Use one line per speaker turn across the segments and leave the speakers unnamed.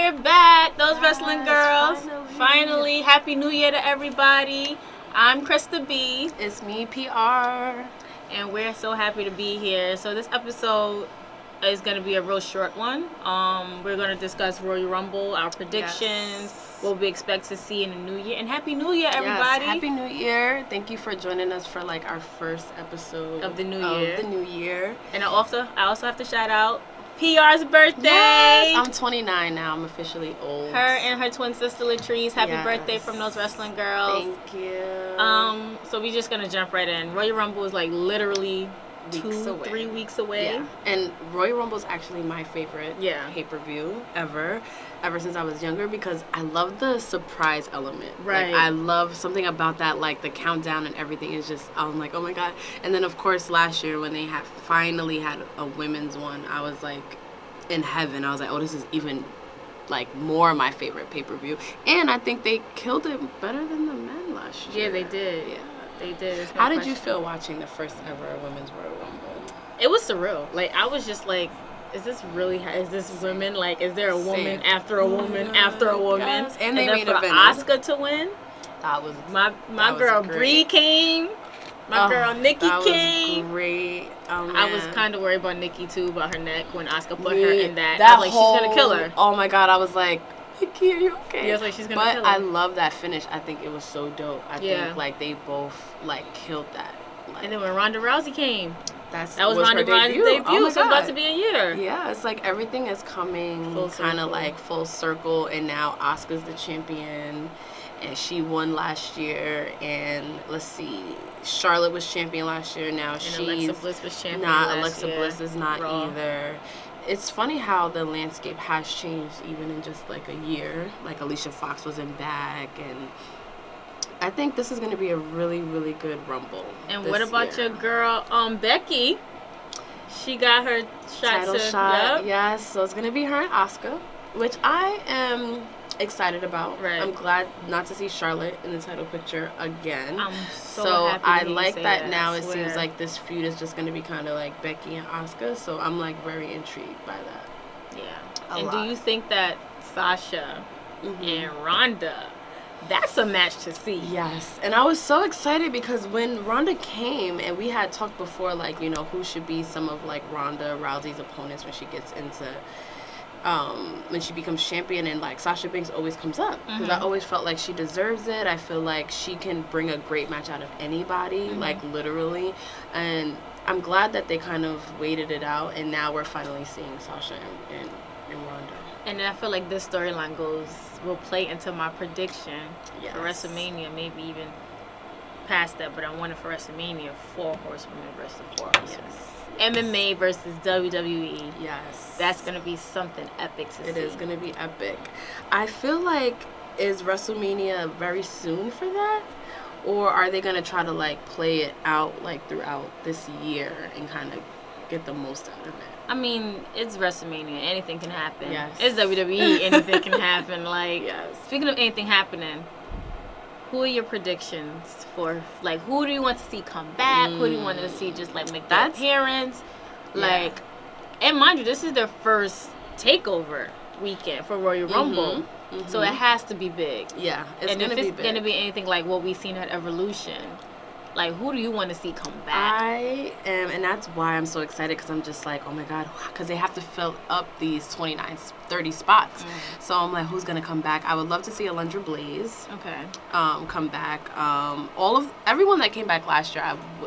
we're back. Those wrestling girls.
Finally.
Happy New Year to everybody. I'm Krista B.
It's me, PR.
And we're so happy to be here. So this episode is going to be a real short one. We're going to discuss Royal Rumble, our predictions, what we expect to see in the new year. And Happy New Year, everybody.
Yes, Happy New Year. Thank you for joining us for like our first episode
of the new year. And I also have to shout out PR's birthday.
Yes, I'm 29 now. I'm officially old.
Her and her twin sister Latrice. Happy birthday from those wrestling girls.
Thank you.
So we're just gonna jump right in. Royal Rumble is like literally 3 weeks away.
Yeah. And Royal Rumble is actually my favorite pay-per-view ever since I was younger, because I love the surprise element.
Right.
Like, I love something about that, like the countdown and everything is just, I'm like, oh my God. And then of course last year when they finally had a women's one, I was like in heaven. I was like, oh, this is even like more my favorite pay-per-view. And I think they killed it better than the men last year.
Yeah, they did.
Yeah.
They did.
How did you feel watching the first ever women's Royal Rumble?
It was surreal. Like, I was just like, is this women? Like, is there a woman after a woman after a woman?
Yes. And they made
for Asuka to win.
That was
my girl Bree came. My girl Nikki came.
Was great. Oh, man.
I was kind of worried about Nikki too, about her neck when Asuka put her in that. I was like, she's gonna kill her.
Oh my God! I was like, Nikki, are you okay?
Yeah, I was like, she's gonna kill her.
But I love that finish. I think it was so dope. I think like they both like killed that. Like,
and then when Ronda Rousey came. That was
Ronda
Rousey's debut.
Oh
so it's about to be a year.
Yeah, it's like everything is coming kind of like full circle, and now Asuka's the champion, and she won last year. And let's see, Charlotte was champion last year. Now she's
Alexa Bliss was champion.
Nah, Alexa Bliss is not either. It's funny how the landscape has changed even in just like a year. Like Alicia Fox wasn't back, and I think this is going to be a really, really good Rumble.
And what about your girl, Becky? She got her
title shot. Yep. Yes, so it's going to be her and Asuka, which I am excited about.
Right.
I'm glad not to see Charlotte in the title picture again.
I'm so happy
I like that now.
I
it seems like this feud is just going to be kind of like Becky and Asuka, so I'm like very intrigued by that.
Yeah. Do you think that Sasha and Ronda, that's a match to see?
Yes. And I was so excited because when Ronda came, and we had talked before, like, you know, who should be some of like Ronda Rousey's opponents when she gets into when she becomes champion, and like Sasha Banks always comes up because I always felt like she deserves it. I feel like she can bring a great match out of anybody, like literally. And I'm glad that they kind of waited it out, and now we're finally seeing Sasha and Ronda.
And then I feel like this storyline will play into my prediction for WrestleMania, maybe even past that, but I want it for WrestleMania, 4 horsewomen versus 4 horsewomen. MMA versus WWE.
Yes.
That's going to be something epic to see.
It is going to be epic. I feel like, is WrestleMania very soon for that? Or are they going to try to like play it out like throughout this year and kind of get the most out of it?
I mean, it's WrestleMania. Anything can happen.
Yes.
It's WWE. Anything can happen. Like, speaking of anything happening, who are your predictions for, like, who do you want to see come back? Who do you want to see just, like, make that appearance? Like, and mind you, this is their first takeover weekend for Royal Rumble. So it has to be big.
Yeah,
it's going to be big. And if it's going to be anything like what we've seen at Evolution, like, who do you want to see come back?
I am, and that's why I'm so excited, because I'm just like, oh my God, because they have to fill up these 29, 30 spots. So I'm like, who's going to come back? I would love to see Alundra Blaze come back. Everyone that came back last year,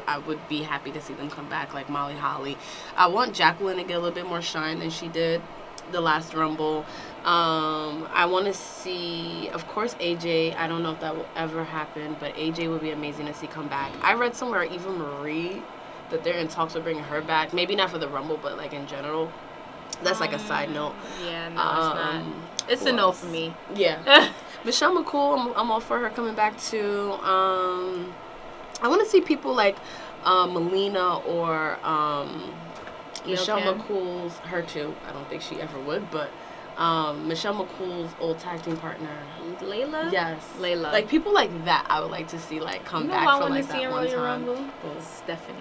I would be happy to see them come back, like Molly Holly. I want Jacqueline to get a little bit more shine than she did the last Rumble. I want to see, of course, AJ. I don't know if that will ever happen, but AJ would be amazing to see come back. I read somewhere Eva Marie, that they're in talks of bringing her back. Maybe not for the Rumble, but like in general. That's like a side note.
Yeah, no, it's not. It's a no for me.
Yeah. Michelle McCool, I'm all for her coming back too. I want to see people like Melina or Michelle McCool's, her too. I don't think she ever would, but Michelle McCool's old tag team partner,
Layla.
Yes,
Layla.
Like people like that, I would like to see like come back for like that one time.
Stephanie.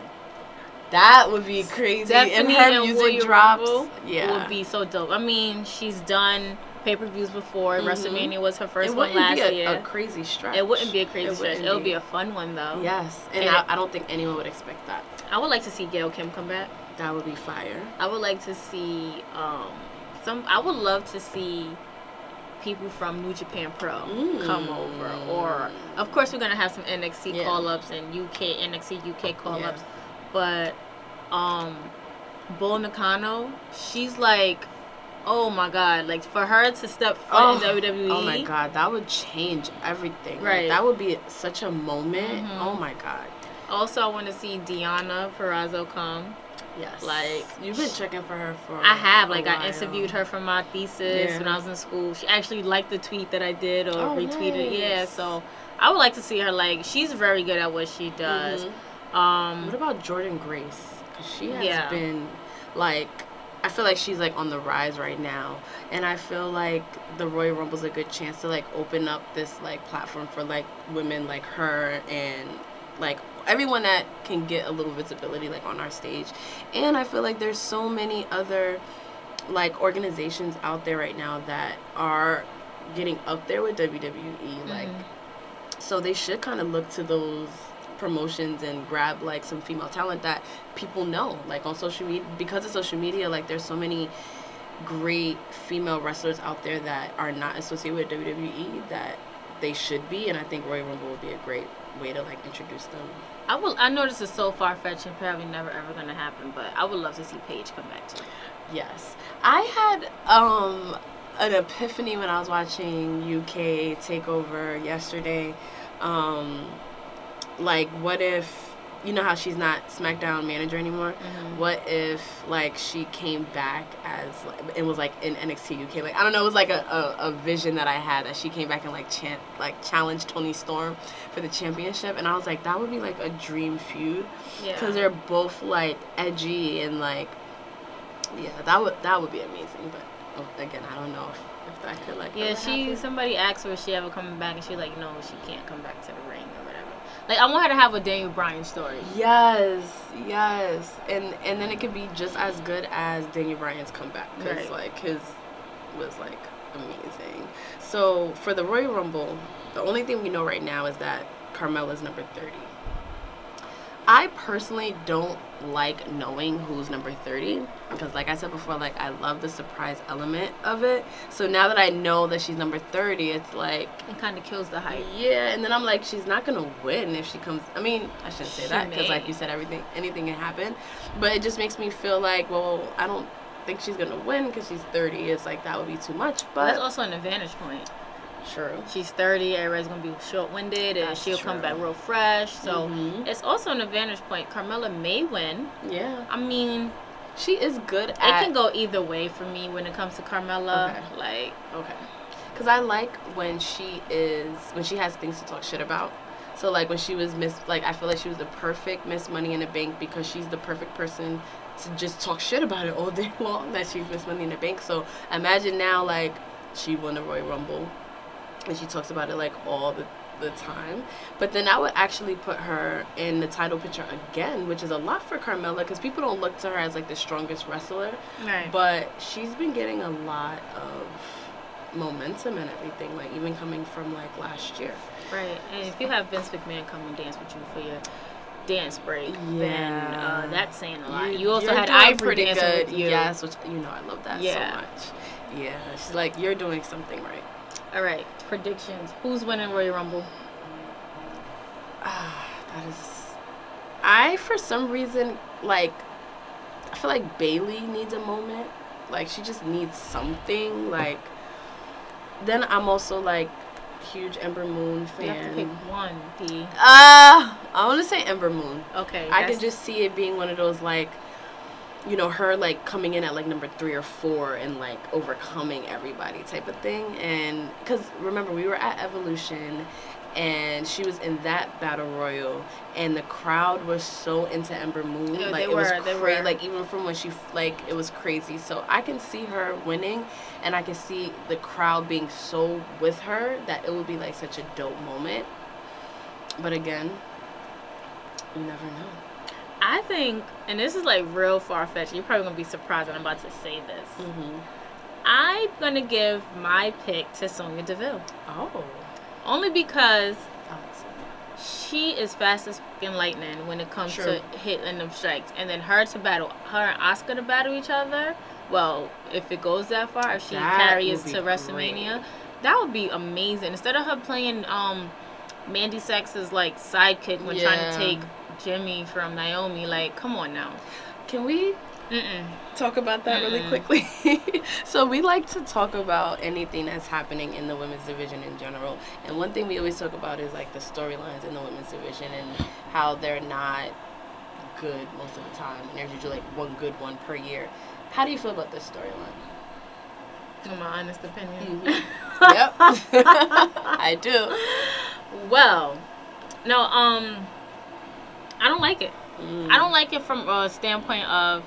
That would be crazy.
Stephanie
and her music drops.
Rumble would be so dope. I mean, she's done pay-per-views before. WrestleMania was her first one last year.
It wouldn't be a crazy stretch.
It wouldn't be a crazy stretch. It would be a fun one, though.
Yes, and I don't think anyone would expect that.
I would like to see Gail Kim come back.
That would be fire.
I would like to see I would love to see people from New Japan Pro come over, or of course we're gonna have some NXT call-ups and NXT UK call-ups, but Bull Nakano, she's like, oh my god, like for her to step foot in WWE,
oh my god, that would change everything.
Right,
like, that would be such a moment. Oh my god.
Also, I want to see Deonna Purrazzo come.
Yes.
Like,
you've been checking for her for
I have. Like, I interviewed her for my thesis when I was in school. She actually liked the tweet that I did or retweeted. Nice. Yeah, so I would like to see her. Like, she's very good at what she does.
What about Jordan Grace? Because she has been, like, I feel like she's, like, on the rise right now. And I feel like the Royal Rumble's a good chance to, like, open up this, like, platform for, like, women like her and, like, everyone that can get a little visibility, like, on our stage. And I feel like there's so many other, like, organizations out there right now that are getting up there with WWE. Like, so they should kind of look to those promotions and grab, like, some female talent that people know, like, on social media. Because of social media, like, there's so many great female wrestlers out there that are not associated with WWE that they should be. And I think Royal Rumble would be a great way to, like, introduce them.
I know this is so far-fetched and probably never ever going to happen, but I would love to see Paige come back too.
Yes. I had an epiphany when I was watching UK TakeOver yesterday. Like, what if, you know how she's not SmackDown manager anymore? What if, like, she came back as, like, and was, like, in NXT UK? Like, I don't know, it was, like, a vision that I had that she came back and, like, challenged Toni Storm for the championship. And I was like, that would be, like, a dream feud. Because they're both, like, edgy and, like, yeah, that would be amazing. But, again, I don't know if that could, like,
somebody asked her if she ever coming back, and she's like, no, she can't come back to the ring or whatever. Like, I want her to have a Daniel Bryan story.
Yes. And then it could be just as good as Daniel Bryan's comeback. Because, like, his was, like, amazing. So, for the Royal Rumble, the only thing we know right now is that Carmella's number 30. I personally don't like knowing who's number 30 because, like I said before, like, I love the surprise element of it. So now that I know that she's number 30, it's like,
it kind of kills the hype.
Yeah, and then I'm like, she's not gonna win if she comes. I mean, I shouldn't say that because, like you said, anything can happen. But it just makes me feel like, well, I don't think she's gonna win because she's 30. It's like that would be too much. But
that's also an advantage point.
True.
She's 30, everybody's going to be short-winded, and she'll come back real fresh. So, it's also an advantage point. Carmella may win.
Yeah.
I mean,
she is good at...
It can go either way for me when it comes to Carmella.
Okay. Because I like when she has things to talk shit about. So, like, when she was I feel like she was the perfect Miss Money in the Bank because she's the perfect person to just talk shit about it all day long, that she's Miss Money in the Bank. So, imagine now, like, she won the Royal Rumble. And she talks about it, like, all the time. But then I would actually put her in the title picture again, which is a lot for Carmella because people don't look to her as, like, the strongest wrestler.
Right.
But she's been getting a lot of momentum and everything, like, even coming from, like, last year.
Right. And if you have Vince McMahon come and dance with you for your dance break, then that's saying a lot. You also had Ivory dancing with you.
Yes, which, you know, I love that so much. Yeah. She's like, you're doing something right.
All right, predictions. Who's winning Royal Rumble?
For some reason, like, I feel like Bayley needs a moment. Like, she just needs something. Like, then I'm also, like, huge Ember Moon fan.
You have to pick one, D.
I want to say Ember Moon.
Okay.
I could just see it being one of those, like, you know, her, like, coming in at, like, number 3 or 4 and, like, overcoming everybody type of thing. And because remember, we were at Evolution and she was in that battle royal and the crowd was so into Ember Moon.
Yeah,
like, it was crazy. Like, even from when she, like, it was crazy. So I can see her winning and I can see the crowd being so with her that it would be, like, such a dope moment. But again, you never know.
I think, and this is, like, real far-fetched, you're probably going to be surprised that I'm about to say this. I'm going to give my pick to Sonya Deville.
Oh.
Only because she is fast as fucking lightning when it comes to hitting them strikes. And then her and Asuka to battle each other. Well, if it goes that far, if she carries to WrestleMania, that would be amazing. Instead of her playing Mandy Sex's like sidekick when trying to take Jimmy from Naomi, like, come on now.
Can we talk about that really quickly? So we like to talk about anything that's happening in the women's division in general. And one thing we always talk about is like the storylines in the women's division and how they're not good most of the time. And there's usually like one good one per year. How do you feel about this storyline?
In my honest opinion.
Yep. I do.
Well, no, I don't like it. I don't like it from a standpoint of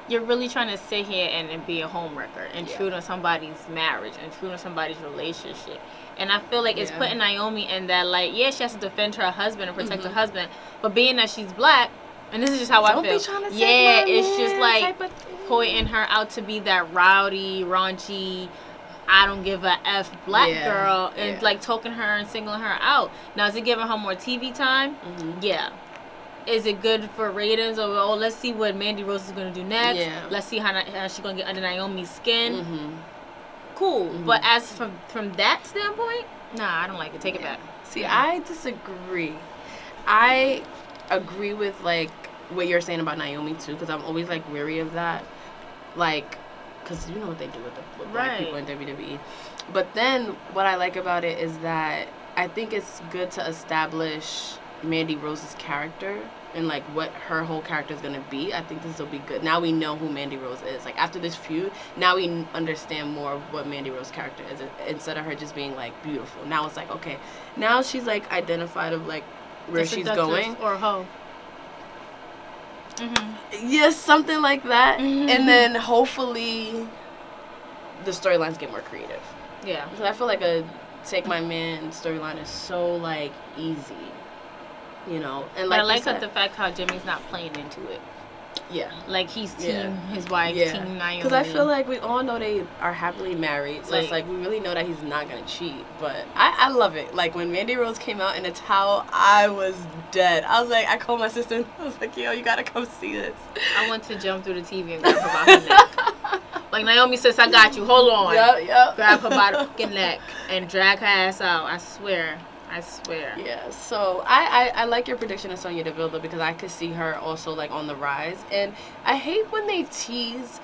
you're really trying to sit here and be a homewrecker, intrude on somebody's marriage, intrude on somebody's relationship. And I feel like it's putting Naomi in that, like, she has to defend her husband and protect her husband, but being that she's black, and this is just how I feel. It's just like pointing her out to be that rowdy, raunchy, I don't give a F black girl, and like talking her and singling her out. Now, is it giving her more TV time? Yeah. Is it good for ratings? Or, let's see what Mandy Rose is going to do next. Let's see how she's going to get under Naomi's skin. Cool. But as from that standpoint, nah, I don't like it. Take it back.
See, I disagree. I agree with, like, what you're saying about Naomi, too, because I'm always, like, weary of that. Like, because you know what they do with black people in WWE. But then what I like about it is that I think it's good to establish Mandy Rose's character and like what her whole character is gonna be. I think this will be good. Now we know who Mandy Rose is. Like after this feud, now we understand more of what Mandy Rose's character is instead of her just being like beautiful. Now it's like, okay, now she's like identified of like where she's going
or hoe.
Yes, something like that. And then hopefully the storylines get more creative.
Yeah,
because I feel like a Take My Man storyline is so like easy. You know, and like
but I like the fact how Jimmy's not playing into it.
Yeah,
like he's team his wife, team Naomi.
Because I feel like we all know they are happily married, so like, it's like we really know that he's not gonna cheat. But I love it. Like when Mandy Rose came out in a towel, I was dead. I was like, I called my sister. And I was like, yo, you gotta come see this.
I want to jump through the TV and grab her by her neck. Like Naomi says, I got you. Hold on.
Yep.
Grab her by the fucking neck and drag her ass out. I swear.
Yeah, so I like your prediction of Sonya Deville though, because I could see her also like on the rise. And I hate when they tease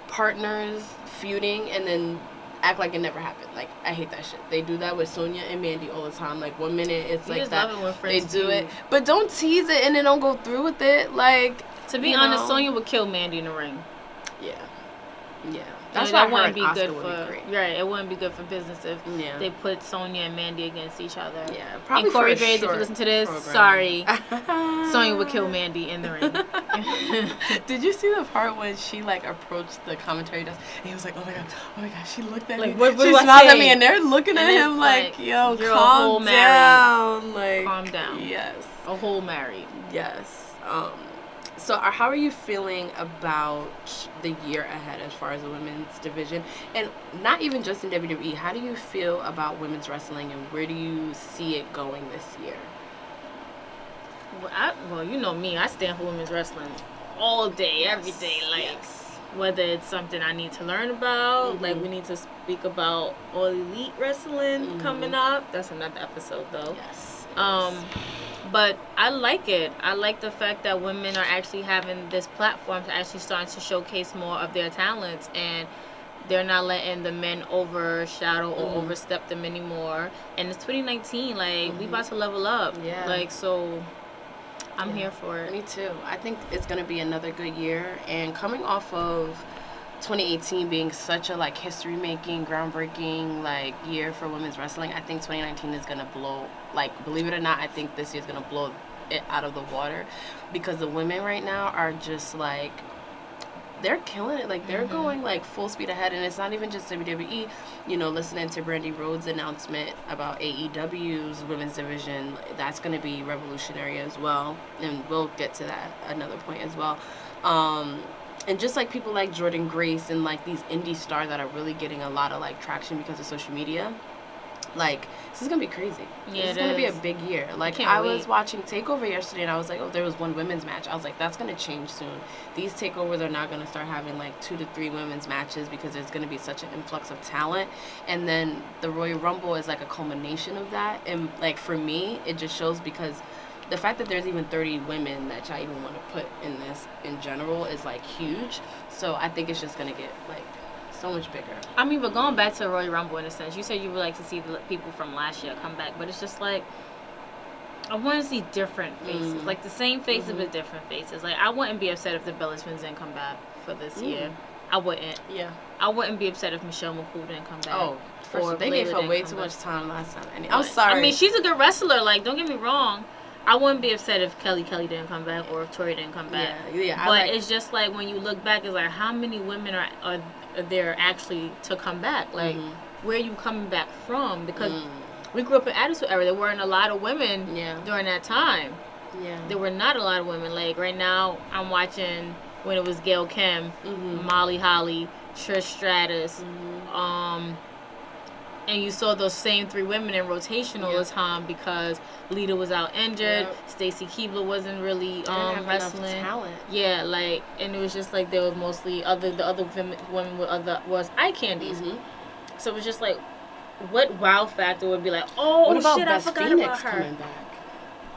partners feuding and then act like it never happened. Like I hate that shit. They do that with Sonya and Mandy all the time. Like 1 minute it's like that they do it, but don't tease it and then don't go through with it. Like
to be honest, Sonya would kill Mandy in the ring.
Yeah.
That's why it wouldn't be good for it wouldn't be good for business if they put Sonya and Mandy against each other.
Yeah, probably.
And Corey Graves, if you listen to this, sorry, Sonya would kill Mandy in the ring.
Did you see the part when she like approached the commentary desk and he was like, oh my god, she looked at
like,
me,
what
she smiled at me, and they're looking at him like, yo, calm down, like,
calm down.
Yes,
a whole married.
Yes. So how are you feeling about the year ahead as far as the women's division? And not even just in WWE, how do you feel about women's wrestling and where do you see it going this year?
Well, you know me. I stand for women's wrestling all day, every day. Like, whether it's something I need to learn about, like we need to speak about All Elite Wrestling coming up. That's another episode, though.
Yes.
But I like it. I like the fact that women are actually having this platform to actually starting to showcase more of their talents, and they're not letting the men overshadow or overstep them anymore. And it's 2019. Like, we about to level up.
Yeah.
Like, so I'm here for it.
Me too. I think it's going to be another good year. And coming off of 2018 being such a like history making, groundbreaking like year for women's wrestling, I think 2019 is gonna blow, like, believe it or not, I think this year's gonna blow it out of the water, because the women right now are just like, they're killing it. Like they're going like full speed ahead, and it's not even just WWE. You know, listening to Brandy Rhodes' announcement about AEW's women's division, that's gonna be revolutionary as well, and we'll get to that another point as well. And just like people like Jordan Grace and like these indie stars that are really getting a lot of like traction because of social media, like this is gonna be crazy.
Yeah,
it's gonna be a big year. Like I was watching Takeover yesterday and I was like, oh, there was one women's match. I was like, that's gonna change soon. These takeovers are not gonna start having like 2 to 3 women's matches because there's gonna be such an influx of talent. And then the Royal Rumble is like a culmination of that. And like for me, it just shows because the fact that there's even 30 women that y'all even want to put in this in general is like huge. So I think it's just gonna get like so much bigger.
I mean, but going back to Royal Rumble in a sense, you said you would like to see the people from last year come back, but it's just like I want to see different faces, like the same faces but different faces. Like I wouldn't be upset if the Bella Twins didn't come back for this year. I wouldn't.
Yeah.
I wouldn't be upset if Michelle McCool didn't come back.
Oh, first they gave her way too much time last time. I'm
But,
sorry.
I mean, she's a good wrestler. Like, don't get me wrong. I wouldn't be upset if Kelly didn't come back or if Tori didn't come back.
Yeah.
But it's just like when you look back, it's like how many women are there actually to come back? Like, where are you coming back from? Because we grew up in Attitude Era. There weren't a lot of women during that time. Yeah. There were not a lot of women. Like, right now, I'm watching when it was Gail Kim, Molly Holly, Trish Stratus, and you saw those same 3 women in rotation all the time because Lita was out injured. Stacy Keibler wasn't really wrestling.
Talent.
Yeah, like, and it was just like they were mostly the other women was eye candies. So it was just like, what wow factor would be like? Oh
what about
shit,
Beth
I forgot
Phoenix
about her.
Coming back?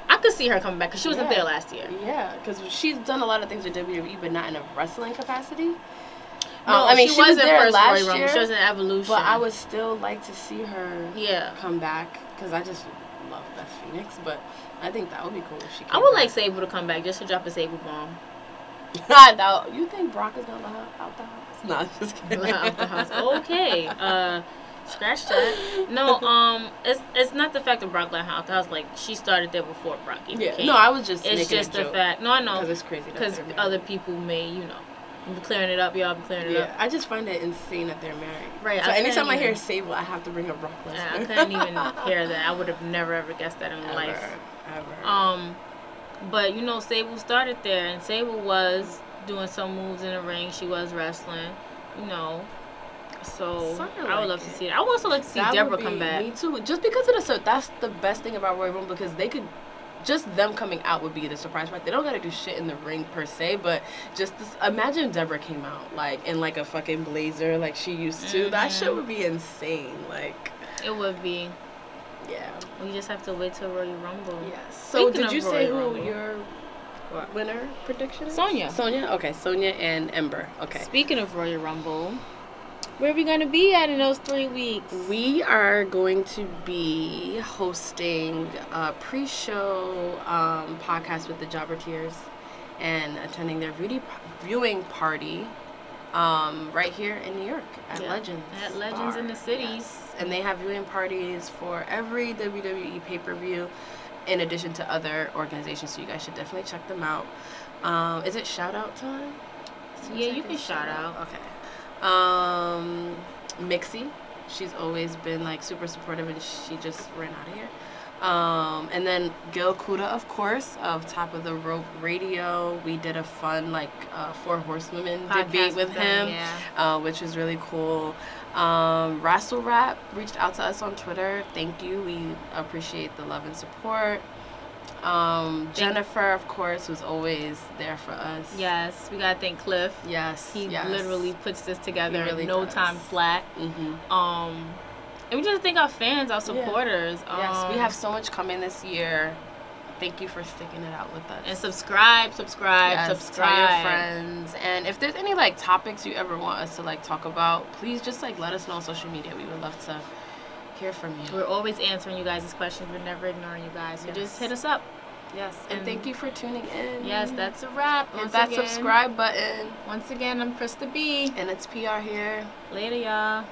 I could see her coming back because she wasn't there last year.
Yeah, because she's done a lot of things with WWE, but not in a wrestling capacity.
No,
I mean,
she was there last
year.
She was in Evolution.
But I would still like to see her come back because I just love Beth Phoenix. But I think that would be cool if she came
I would
back.
like Sable to come back just to drop a Sable bomb.
No, you think Brock is going to let her out the house? No, just kidding.
Let her out the house. Okay. Scratch that. No, it's not the fact that Brock let her out the house. Like, she started there before Brock even came.
No, I was just
It's
making
just
a
the
joke.
fact. No, I know.
Because it's crazy.
Because other people may, be clearing it up. Y'all be clearing it up.
I just find it insane that they're married.
Right.
So anytime I hear Sable, I have to bring up Brock Lesnar.
Yeah, I couldn't even hear that. I would have never ever guessed that in my life.
Ever.
But Sable started there, and Sable was doing some moves in the ring. She was wrestling, So I would love to see it. I would also like to see Deborah come back.
Me too. Just because of that's the best thing about Royal Rumble because they could. Just them coming out would be the surprise part. They don't gotta do shit in the ring per se, but just imagine Deborah came out like in like a fucking blazer like she used to. That shit would be insane. Like
it would be.
Yeah.
We just have to wait till Royal Rumble.
Yes. So did you say who your winner prediction is?
Sonya.
Okay, Sonya and Ember. Okay.
Speaking of Royal Rumble, where are we going to be at in those 3 weeks?
We are going to be hosting a pre-show podcast with the Jobberteers and attending their viewing party right here in New York at Legends.
At Legends in the Cities.
Yes. And they have viewing parties for every WWE pay-per-view in addition to other organizations, so you guys should definitely check them out. Is it shout-out time?
Yeah, you can shout out.
Okay. Mixie, she's always been like super supportive and she just ran out of here. And then Gil Kuda, of course, of Top of the Rope Radio. We did a fun like 4 Horsewomen debate with him, which was really cool. Rassle Rap reached out to us on Twitter. Thank you. We appreciate the love and support. Jennifer, of course, was always there for us.
Yes, we gotta thank Cliff.
Yes,
he literally puts this together
really
in no time flat. And we just thank our fans, our supporters.
Yes, we have so much coming this year. Thank you for sticking it out with us.
And subscribe.
Tell your friends. And if there's any like topics you ever want us to like talk about, please just like let us know on social media. We would love to hear from you.
We're always answering you guys' questions. We're never ignoring you guys. So just hit us up.
Yes. And thank you for tuning in.
Yes, that's a wrap.
Hit that subscribe button.
Once again, I'm Krista B.
And it's PR here.
Later, y'all.